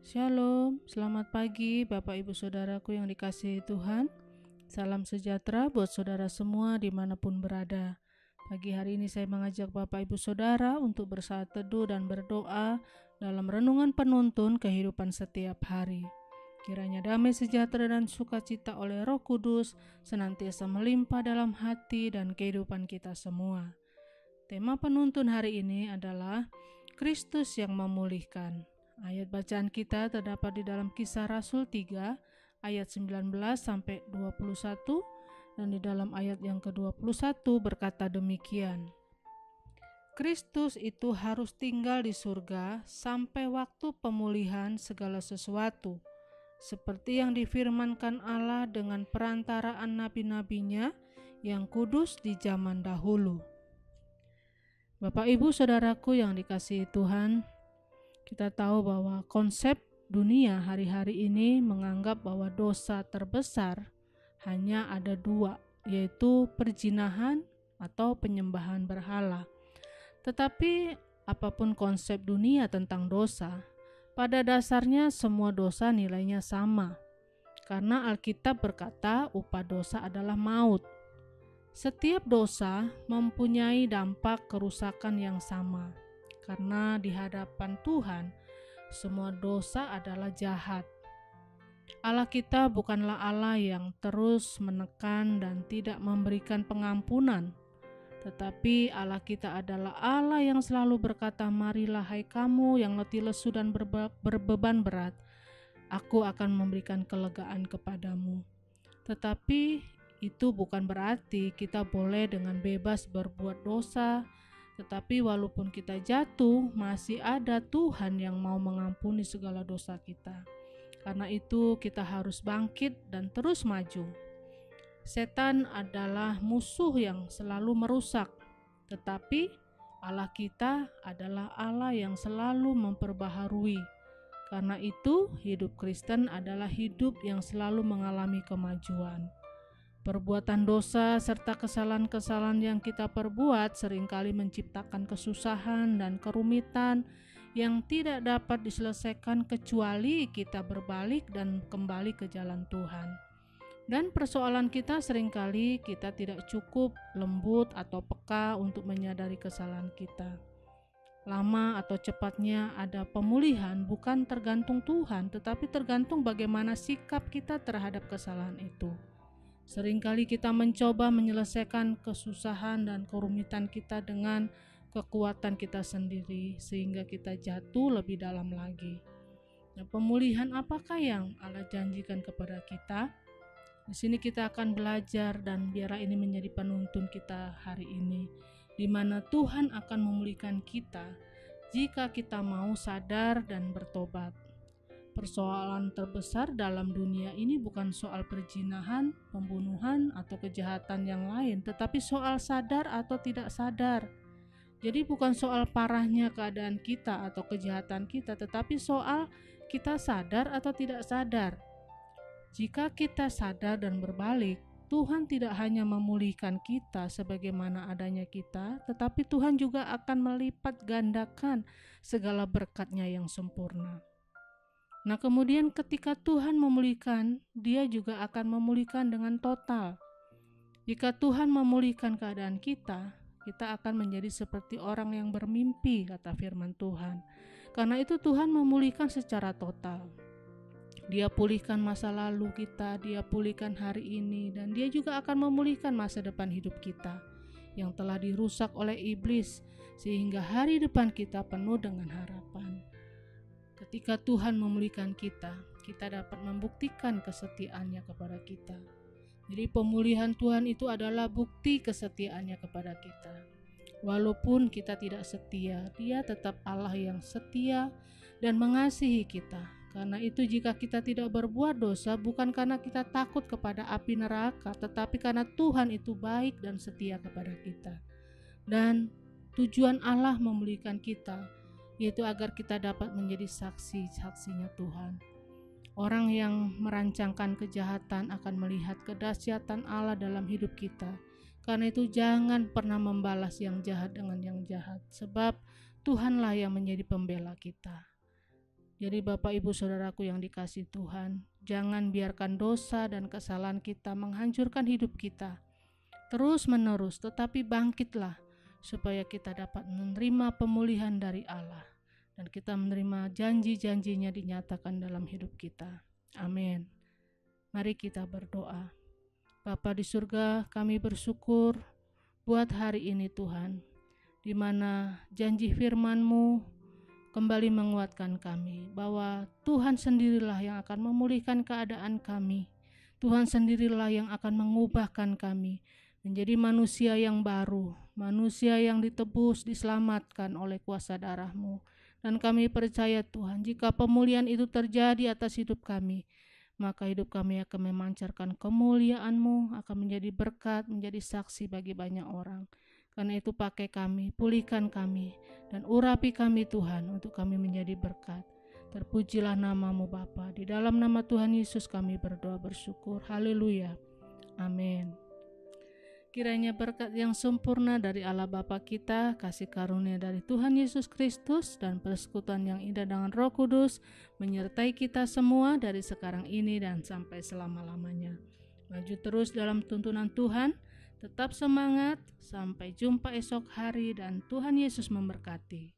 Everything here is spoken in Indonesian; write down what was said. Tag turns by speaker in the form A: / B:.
A: Shalom, selamat pagi Bapak Ibu Saudaraku yang dikasihi Tuhan. Salam sejahtera buat saudara semua dimanapun berada. Pagi hari ini saya mengajak Bapak Ibu Saudara untuk bersaat teduh dan berdoa dalam renungan penuntun kehidupan setiap hari. Kiranya damai sejahtera dan sukacita oleh Roh Kudus senantiasa melimpah dalam hati dan kehidupan kita semua. Tema penuntun hari ini adalah Kristus yang memulihkan. Ayat bacaan kita terdapat di dalam Kisah Rasul 3 ayat 19 sampai 21 dan di dalam ayat yang ke-21 berkata demikian. Kristus itu harus tinggal di surga sampai waktu pemulihan segala sesuatu, seperti yang difirmankan Allah dengan perantaraan nabi-nabinya yang kudus di zaman dahulu. Bapak Ibu Saudaraku yang dikasihi Tuhan, kita tahu bahwa konsep dunia hari-hari ini menganggap bahwa dosa terbesar hanya ada dua, yaitu perzinahan atau penyembahan berhala. Tetapi apapun konsep dunia tentang dosa, pada dasarnya semua dosa nilainya sama. Karena Alkitab berkata upah dosa adalah maut. Setiap dosa mempunyai dampak kerusakan yang sama. Karena di hadapan Tuhan, semua dosa adalah jahat. Allah kita bukanlah Allah yang terus menekan dan tidak memberikan pengampunan, tetapi Allah kita adalah Allah yang selalu berkata, "Marilah hai kamu yang letih lesu dan berbeban berat, aku akan memberikan kelegaan kepadamu." Tetapi itu bukan berarti kita boleh dengan bebas berbuat dosa. Tetapi walaupun kita jatuh, masih ada Tuhan yang mau mengampuni segala dosa kita. Karena itu kita harus bangkit dan terus maju. Setan adalah musuh yang selalu merusak, tetapi Allah kita adalah Allah yang selalu memperbaharui. Karena itu hidup Kristen adalah hidup yang selalu mengalami kemajuan. Perbuatan dosa serta kesalahan-kesalahan yang kita perbuat seringkali menciptakan kesusahan dan kerumitan yang tidak dapat diselesaikan kecuali kita berbalik dan kembali ke jalan Tuhan. Dan persoalan kita seringkali kita tidak cukup lembut atau peka untuk menyadari kesalahan kita. Lama atau cepatnya ada pemulihan bukan tergantung Tuhan, tetapi tergantung bagaimana sikap kita terhadap kesalahan itu. Seringkali kita mencoba menyelesaikan kesusahan dan kerumitan kita dengan kekuatan kita sendiri, sehingga kita jatuh lebih dalam lagi. Nah, pemulihan apakah yang Allah janjikan kepada kita? Di sini kita akan belajar dan biarlah ini menjadi penuntun kita hari ini, di mana Tuhan akan memulihkan kita jika kita mau sadar dan bertobat. Persoalan terbesar dalam dunia ini bukan soal perzinahan, pembunuhan, atau kejahatan yang lain, tetapi soal sadar atau tidak sadar. Jadi bukan soal parahnya keadaan kita atau kejahatan kita, tetapi soal kita sadar atau tidak sadar. Jika kita sadar dan berbalik, Tuhan tidak hanya memulihkan kita sebagaimana adanya kita, tetapi Tuhan juga akan melipat gandakan segala berkat-Nya yang sempurna. Nah, kemudian ketika Tuhan memulihkan, Dia juga akan memulihkan dengan total. Jika Tuhan memulihkan keadaan kita akan menjadi seperti orang yang bermimpi, kata firman Tuhan. Karena itu Tuhan memulihkan secara total. Dia pulihkan masa lalu kita, Dia pulihkan hari ini, dan Dia juga akan memulihkan masa depan hidup kita yang telah dirusak oleh iblis, sehingga hari depan kita penuh dengan harapan. Ketika Tuhan memulihkan kita dapat membuktikan kesetiaan-Nya kepada kita. Jadi pemulihan Tuhan itu adalah bukti kesetiaan-Nya kepada kita. Walaupun kita tidak setia, Dia tetap Allah yang setia dan mengasihi kita. Karena itu jika kita tidak berbuat dosa, bukan karena kita takut kepada api neraka, tetapi karena Tuhan itu baik dan setia kepada kita. Dan tujuan Allah memulihkan kita, yaitu agar kita dapat menjadi saksi-saksinya Tuhan. Orang yang merancangkan kejahatan akan melihat kedahsyatan Allah dalam hidup kita. Karena itu jangan pernah membalas yang jahat dengan yang jahat, sebab Tuhanlah yang menjadi pembela kita. Jadi Bapak Ibu Saudaraku yang dikasihi Tuhan, jangan biarkan dosa dan kesalahan kita menghancurkan hidup kita terus menerus, tetapi bangkitlah supaya kita dapat menerima pemulihan dari Allah dan kita menerima janji-janjinya dinyatakan dalam hidup kita. Amin. Mari kita berdoa. Bapa di surga, kami bersyukur buat hari ini Tuhan, di mana janji firman-Mu kembali menguatkan kami bahwa Tuhan sendirilah yang akan memulihkan keadaan kami. Tuhan sendirilah yang akan mengubahkan kami menjadi manusia yang baru, manusia yang ditebus, diselamatkan oleh kuasa darah-Mu. Dan kami percaya Tuhan, jika pemulihan itu terjadi atas hidup kami, maka hidup kami akan memancarkan kemuliaan-Mu, akan menjadi berkat, menjadi saksi bagi banyak orang. Karena itu pakai kami, pulihkan kami, dan urapi kami Tuhan untuk kami menjadi berkat. Terpujilah nama-Mu Bapa. Di dalam nama Tuhan Yesus kami berdoa bersyukur. Haleluya. Amin. Kiranya berkat yang sempurna dari Allah Bapa kita, kasih karunia dari Tuhan Yesus Kristus, dan persekutuan yang indah dengan Roh Kudus menyertai kita semua dari sekarang ini dan sampai selama-lamanya. Maju terus dalam tuntunan Tuhan, tetap semangat, sampai jumpa esok hari dan Tuhan Yesus memberkati.